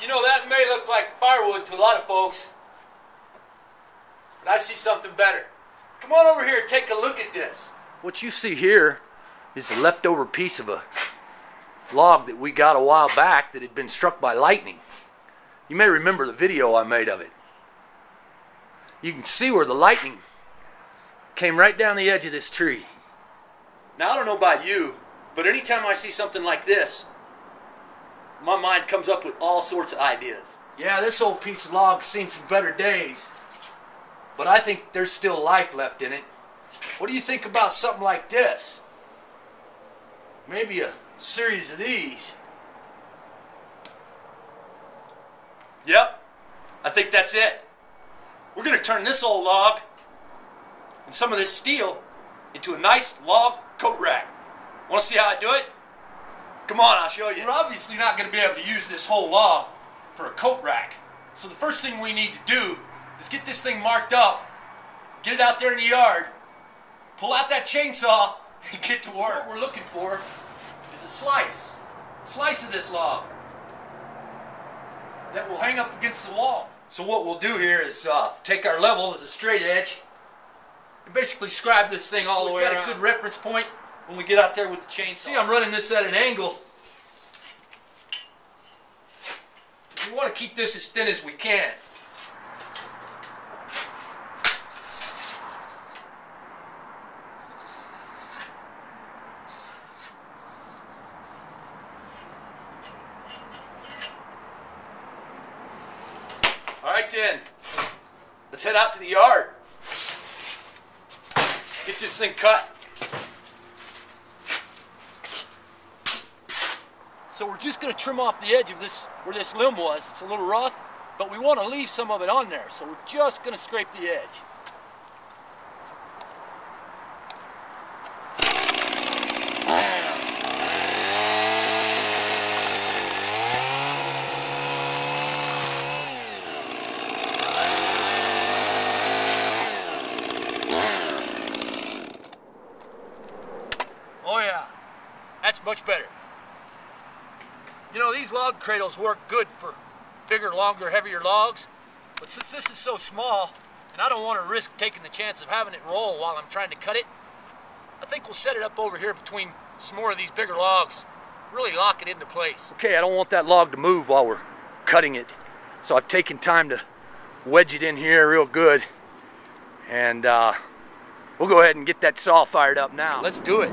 You know, that may look like firewood to a lot of folks, but I see something better. Come on over here and take a look at this. What you see here is a leftover piece of a log that we got a while back that had been struck by lightning. You may remember the video I made of it. You can see where the lightning came right down the edge of this tree. Now, I don't know about you, but anytime I see something like this, my mind comes up with all sorts of ideas. Yeah, this old piece of log's seen some better days, but I think there's still life left in it. What do you think about something like this? Maybe a series of these. Yep, I think that's it. We're going to turn this old log and some of this steel into a nice log coat rack. Want to see how I do it? Come on, I'll show you. We're obviously not going to be able to use this whole log for a coat rack. So the first thing we need to do is get this thing marked up, get it out there in the yard, pull out that chainsaw, and get to work. What we're looking for is a slice of this log that will hang up against the wall. So what we'll do here is take our level as a straight edge and basically scribe this thing all the way around. We've got a good reference point when we get out there with the chainsaw. See, I'm running this at an angle. We want to keep this as thin as we can. Alright then, let's head out to the yard. Get this thing cut. So we're just going to trim off the edge of this, where this limb was. It's a little rough, but we want to leave some of it on there. So we're just going to scrape the edge. Oh yeah, that's much better. You know, these log cradles work good for bigger, longer, heavier logs, but since this is so small, and I don't want to risk taking the chance of having it roll while I'm trying to cut it, I think we'll set it up over here between some more of these bigger logs, really lock it into place. Okay, I don't want that log to move while we're cutting it, so I've taken time to wedge it in here real good, and we'll go ahead and get that saw fired up now. So let's do it.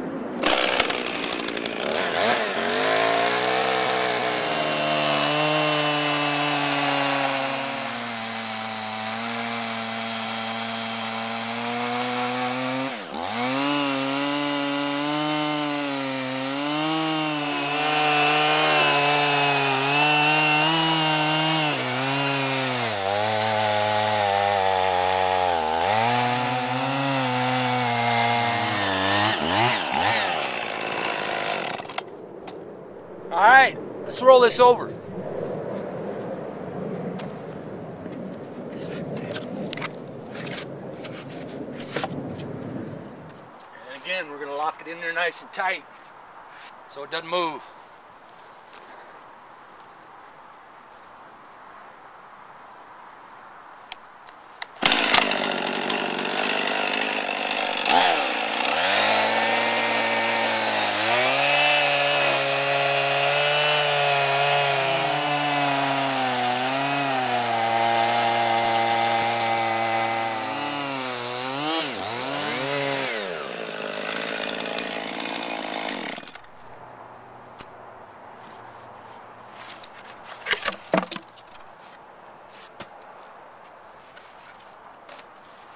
Alright, let's roll this over. And again, we're going to lock it in there nice and tight so it doesn't move.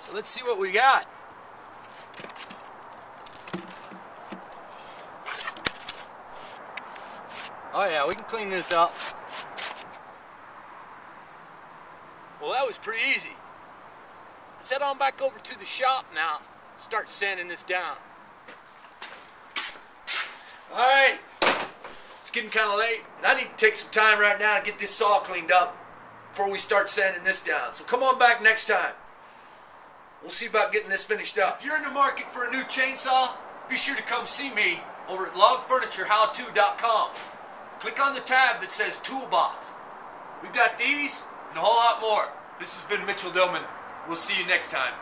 So let's see what we got. Oh yeah, we can clean this up. Well, that was pretty easy. Let's head on back over to the shop now and start sanding this down. Alright, it's getting kind of late, and I need to take some time right now to get this saw cleaned up before we start sanding this down. So come on back next time. We'll see about getting this finished up. If you're in the market for a new chainsaw, be sure to come see me over at logfurnitureHowTo.com. Click on the tab that says Toolbox. We've got these and a whole lot more. This has been Mitchell Dillman. We'll see you next time.